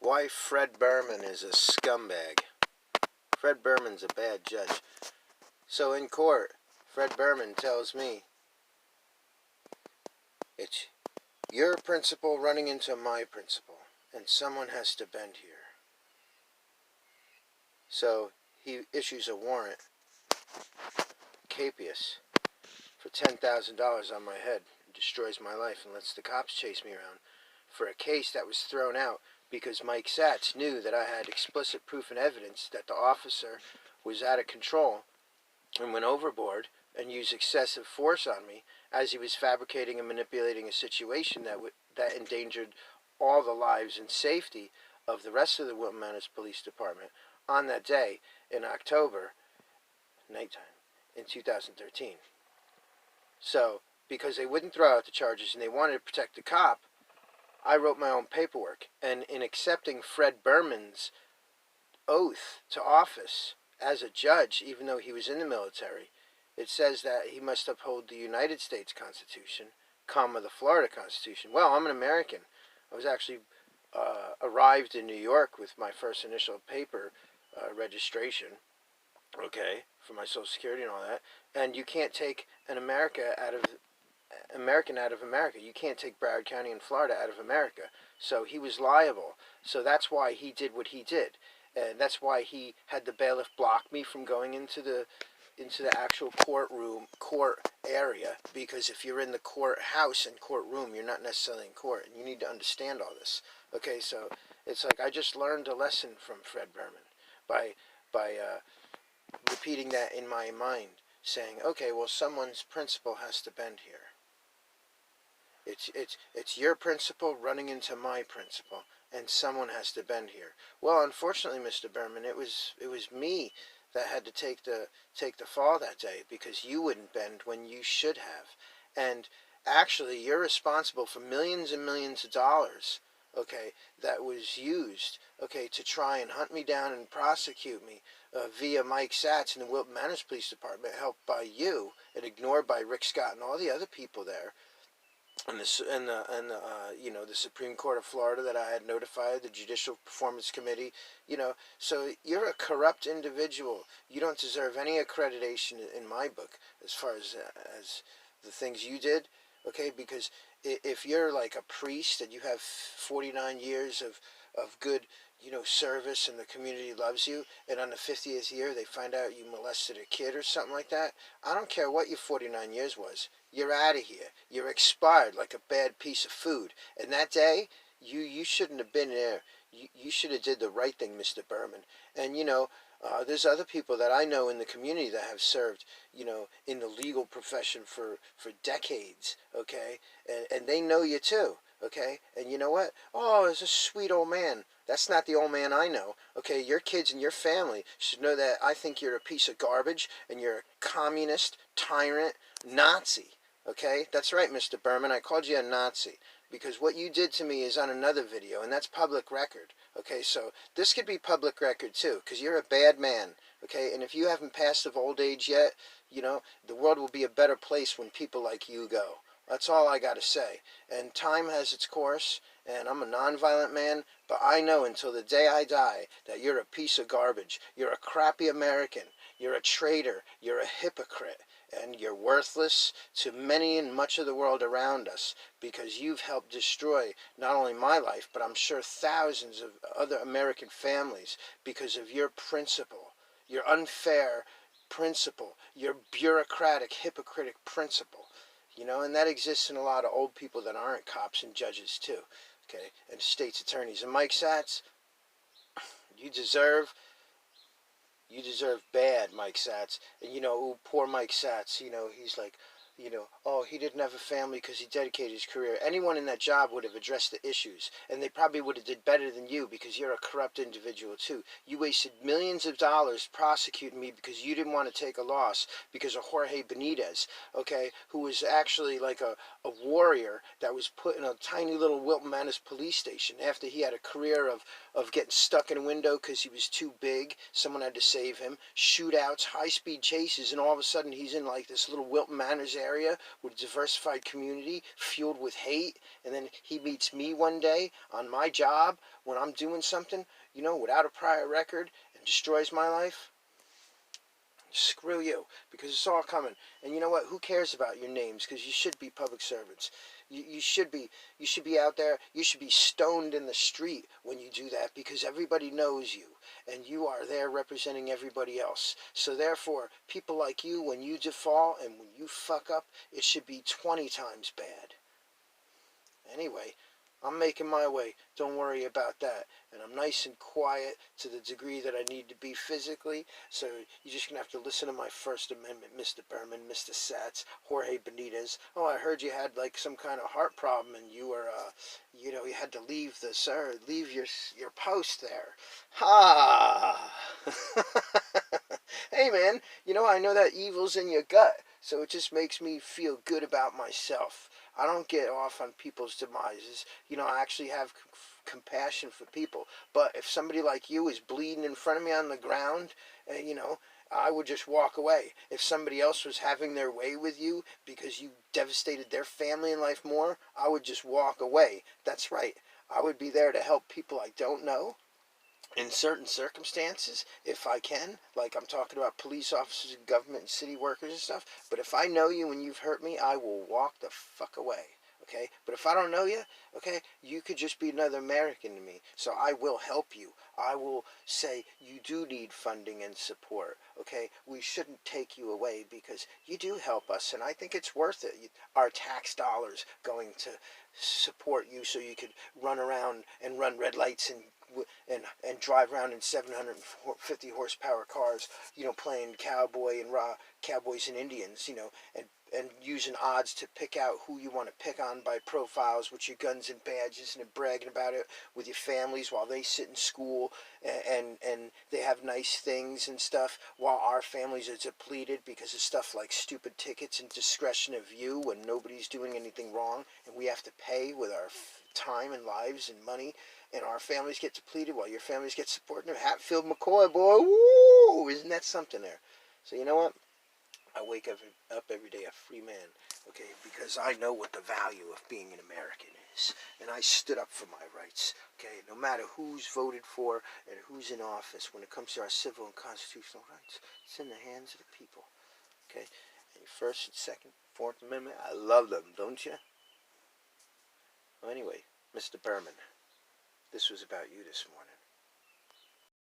Why Fred Berman is a scumbag. Fred Berman's a bad judge. So in court, Fred Berman tells me, it's your principle running into my principle, and someone has to bend here. So he issues a warrant, Chiotis, for $10,000 on my head, and destroys my life and lets the cops chase me around for a case that was thrown out because Mike Satz knew that I had explicit proof and evidence that the officer was out of control and went overboard and used excessive force on me as he was fabricating and manipulating a situation that endangered all the lives and safety of the rest of the Wilton Manors Police Department on that day in October, nighttime, in 2013. So, because they wouldn't throw out the charges and they wanted to protect the cop, I wrote my own paperwork. And in accepting Fred Berman's oath to office as a judge, even though he was in the military, it says that he must uphold the United States Constitution, comma, the Florida Constitution. Well, I'm an American. I was actually arrived in New York with my first initial paper registration, okay, for my Social Security and all that. And you can't take an American out of America. You can't take Broward County in Florida out of America. So he was liable. So that's why he did what he did. And that's why he had the bailiff block me from going into the actual court area, because if you're in the courthouse and courtroom, you're not necessarily in court, and you need to understand all this. Okay, so it's like I just learned a lesson from Fred Berman by repeating that in my mind, saying, okay, well, someone's principle has to bend here. It's your principle running into my principle, and someone has to bend here. Well, unfortunately, Mr. Berman, it was me that had to take the fall that day, because you wouldn't bend when you should have. And actually, you're responsible for millions and millions of dollars, okay, that was used, okay, to try and hunt me down and prosecute me via Mike Satz and the Wilton Manors Police Department, helped by you and ignored by Rick Scott and all the other people there. And the Supreme Court of Florida that I had notified, the Judicial Performance Committee, so you're a corrupt individual. You don't deserve any accreditation in my book as far as the things you did, okay? Because if you're like a priest and you have 49 years of good, service, and the community loves you, and on the 50th year they find out you molested a kid or something like that, I don't care what your 49 years was. You're out of here. You're expired like a bad piece of food. And that day, you shouldn't have been there. You should have did the right thing, Mr. Berman. And, there's other people that I know in the community that have served, in the legal profession for decades, okay? And they know you too, okay? And you know what? Oh, it's a sweet old man. That's not the old man I know, okay? Your kids and your family should know that I think you're a piece of garbage and you're a communist, tyrant, Nazi. Okay, that's right, Mr. Berman. I called you a Nazi because what you did to me is on another video, and that's public record. Okay, so this could be public record too, because you're a bad man. Okay, and if you haven't passed of old age yet, the world will be a better place when people like you go. That's all I got to say. And time has its course, and I'm a nonviolent man, but I know until the day I die that you're a piece of garbage. You're a crappy American. You're a traitor. You're a hypocrite. And you're worthless to many and much of the world around us, because you've helped destroy not only my life, but I'm sure thousands of other American families because of your principle, your unfair principle, your bureaucratic, hypocritic principle. And that exists in a lot of old people that aren't cops and judges too, okay, and state's attorneys. And Mike Satz, you deserve bad, Mike Satz. And, poor Mike Satz, he's like, oh, he didn't have a family because he dedicated his career. Anyone in that job would have addressed the issues, and they probably would have did better than you, because you're a corrupt individual too. You wasted millions of dollars prosecuting me because you didn't want to take a loss because of Jorge Benitez, okay, who was actually like a warrior that was put in a tiny little Wilton Manors police station after he had a career of getting stuck in a window because he was too big. Someone had to save him. Shootouts, high-speed chases, and all of a sudden he's in like this little Wilton Manors area with a diversified community fueled with hate, and then he meets me one day on my job when I'm doing something, without a prior record, and destroys my life? Screw you, because it's all coming. And you know what? Who cares about your names? Because you should be public servants. You should be. You should be out there. You should be stoned in the street when you do that, because everybody knows you, and you are there representing everybody else. So therefore, people like you, when you default and when you fuck up, it should be 20 times bad. Anyway, I'm making my way. Don't worry about that. And I'm nice and quiet to the degree that I need to be physically. So you're just going to have to listen to my First Amendment, Mr. Berman, Mr. Sats, Jorge Benitez. Oh, I heard you had like some kind of heart problem and you were, you had to leave your post there. Ha! Hey, man, I know that evil's in your gut. So it just makes me feel good about myself. I don't get off on people's demises. I actually have compassion for people. But if somebody like you is bleeding in front of me on the ground, I would just walk away. If somebody else was having their way with you because you devastated their family and life more, I would just walk away. That's right. I would be there to help people I don't know. In certain circumstances, if I can, like I'm talking about police officers and government and city workers and stuff, but if I know you and you've hurt me, I will walk the fuck away, okay? But if I don't know you, okay, you could just be another American to me, so I will help you. I will say you do need funding and support, okay? We shouldn't take you away because you do help us, and I think it's worth it. Our tax dollars going to support you so you could run around and run red lights and drive around in 750 horsepower cars, playing cowboy and cowboys and Indians, and using odds to pick out who you want to pick on by profiles with your guns and badges and bragging about it with your families while they sit in school and they have nice things and stuff while our families are depleted because of stuff like stupid tickets and discretion of view when nobody's doing anything wrong and we have to pay with our time and lives and money, and our families get depleted while your families get supported. Hatfield McCoy, boy, woo! Isn't that something there? So you know what? I wake up every day a free man, okay, because I know what the value of being an American is, and I stood up for my rights, okay, no matter who's voted for and who's in office. When it comes to our civil and constitutional rights, it's in the hands of the people, okay? And your First and Second, Fourth Amendment, I love them, don't you? Well, anyway, Mr. Berman, this was about you this morning.